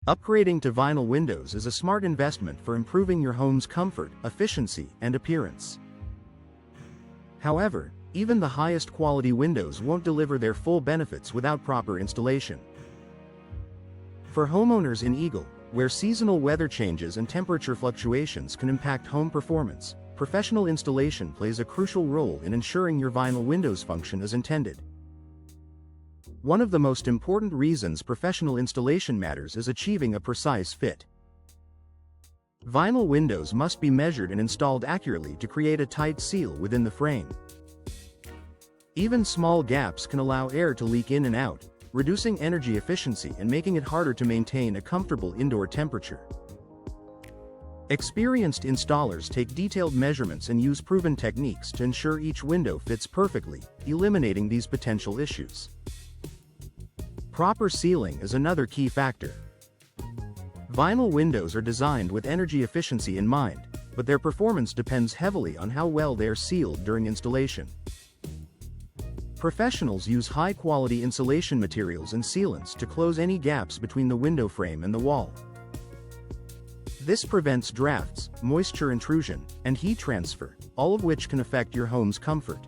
Upgrading to vinyl windows is a smart investment for improving your home's comfort, efficiency, and appearance. However, even the highest quality windows won't deliver their full benefits without proper installation. For homeowners in Eagle, where seasonal weather changes and temperature fluctuations can impact home performance, professional installation plays a crucial role in ensuring your vinyl windows function as intended. One of the most important reasons professional installation matters is achieving a precise fit. Vinyl windows must be measured and installed accurately to create a tight seal within the frame. Even small gaps can allow air to leak in and out, reducing energy efficiency and making it harder to maintain a comfortable indoor temperature. Experienced installers take detailed measurements and use proven techniques to ensure each window fits perfectly, eliminating these potential issues. Proper sealing is another key factor. Vinyl windows are designed with energy efficiency in mind, but their performance depends heavily on how well they are sealed during installation. Professionals use high-quality insulation materials and sealants to close any gaps between the window frame and the wall. This prevents drafts, moisture intrusion, and heat transfer, all of which can affect your home's comfort.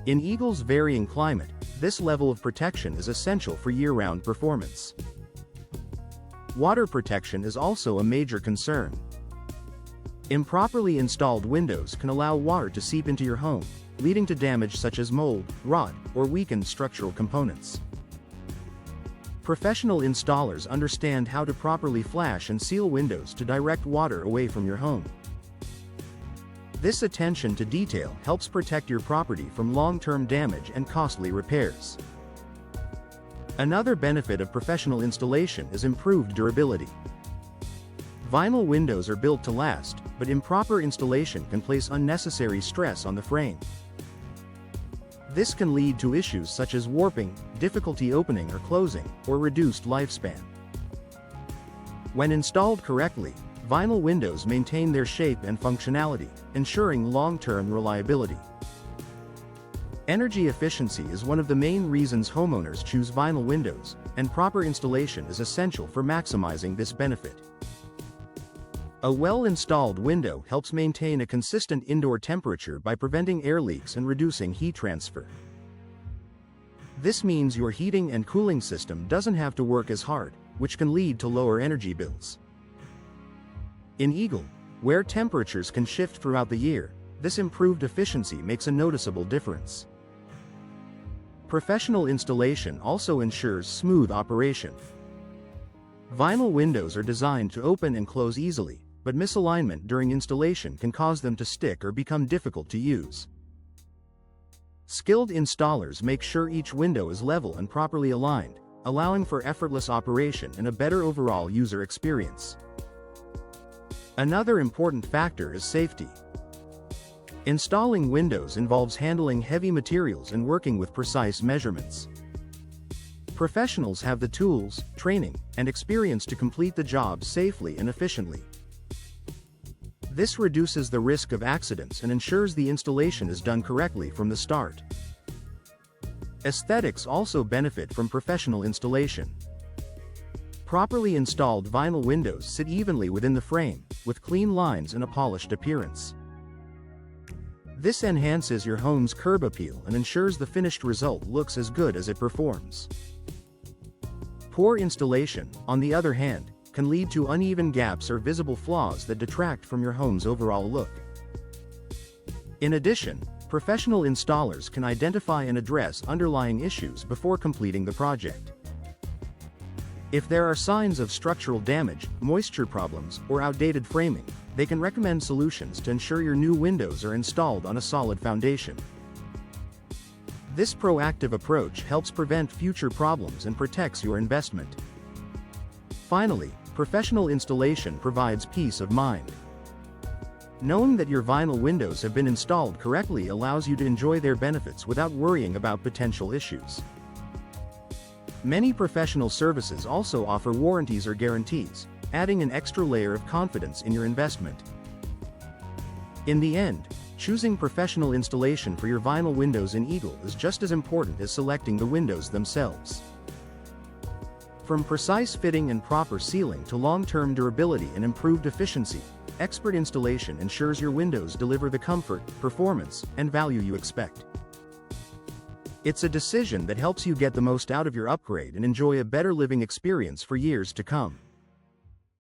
In Eagle's varying climate, this level of protection is essential for year-round performance. Water protection is also a major concern. Improperly installed windows can allow water to seep into your home, leading to damage such as mold, rot, or weakened structural components. Professional installers understand how to properly flash and seal windows to direct water away from your home. This attention to detail helps protect your property from long-term damage and costly repairs. Another benefit of professional installation is improved durability. Vinyl windows are built to last, but improper installation can place unnecessary stress on the frame. This can lead to issues such as warping, difficulty opening or closing, or reduced lifespan. When installed correctly, vinyl windows maintain their shape and functionality, ensuring long-term reliability. Energy efficiency is one of the main reasons homeowners choose vinyl windows, and proper installation is essential for maximizing this benefit. A well-installed window helps maintain a consistent indoor temperature by preventing air leaks and reducing heat transfer. This means your heating and cooling system doesn't have to work as hard, which can lead to lower energy bills. In Eagle, where temperatures can shift throughout the year, this improved efficiency makes a noticeable difference. Professional installation also ensures smooth operation. Vinyl windows are designed to open and close easily, but misalignment during installation can cause them to stick or become difficult to use. Skilled installers make sure each window is level and properly aligned, allowing for effortless operation and a better overall user experience. Another important factor is safety. Installing windows involves handling heavy materials and working with precise measurements. Professionals have the tools, training, and experience to complete the job safely and efficiently. This reduces the risk of accidents and ensures the installation is done correctly from the start. Aesthetics also benefit from professional installation. Properly installed vinyl windows sit evenly within the frame, with clean lines and a polished appearance. This enhances your home's curb appeal and ensures the finished result looks as good as it performs. Poor installation, on the other hand, can lead to uneven gaps or visible flaws that detract from your home's overall look. In addition, professional installers can identify and address underlying issues before completing the project. If there are signs of structural damage, moisture problems, or outdated framing, they can recommend solutions to ensure your new windows are installed on a solid foundation. This proactive approach helps prevent future problems and protects your investment. Finally, professional installation provides peace of mind. Knowing that your vinyl windows have been installed correctly allows you to enjoy their benefits without worrying about potential issues. Many professional services also offer warranties or guarantees, adding an extra layer of confidence in your investment. In the end, choosing professional installation for your vinyl windows in Eagle is just as important as selecting the windows themselves. From precise fitting and proper sealing to long-term durability and improved efficiency, expert installation ensures your windows deliver the comfort, performance, and value you expect. It's a decision that helps you get the most out of your upgrade and enjoy a better living experience for years to come.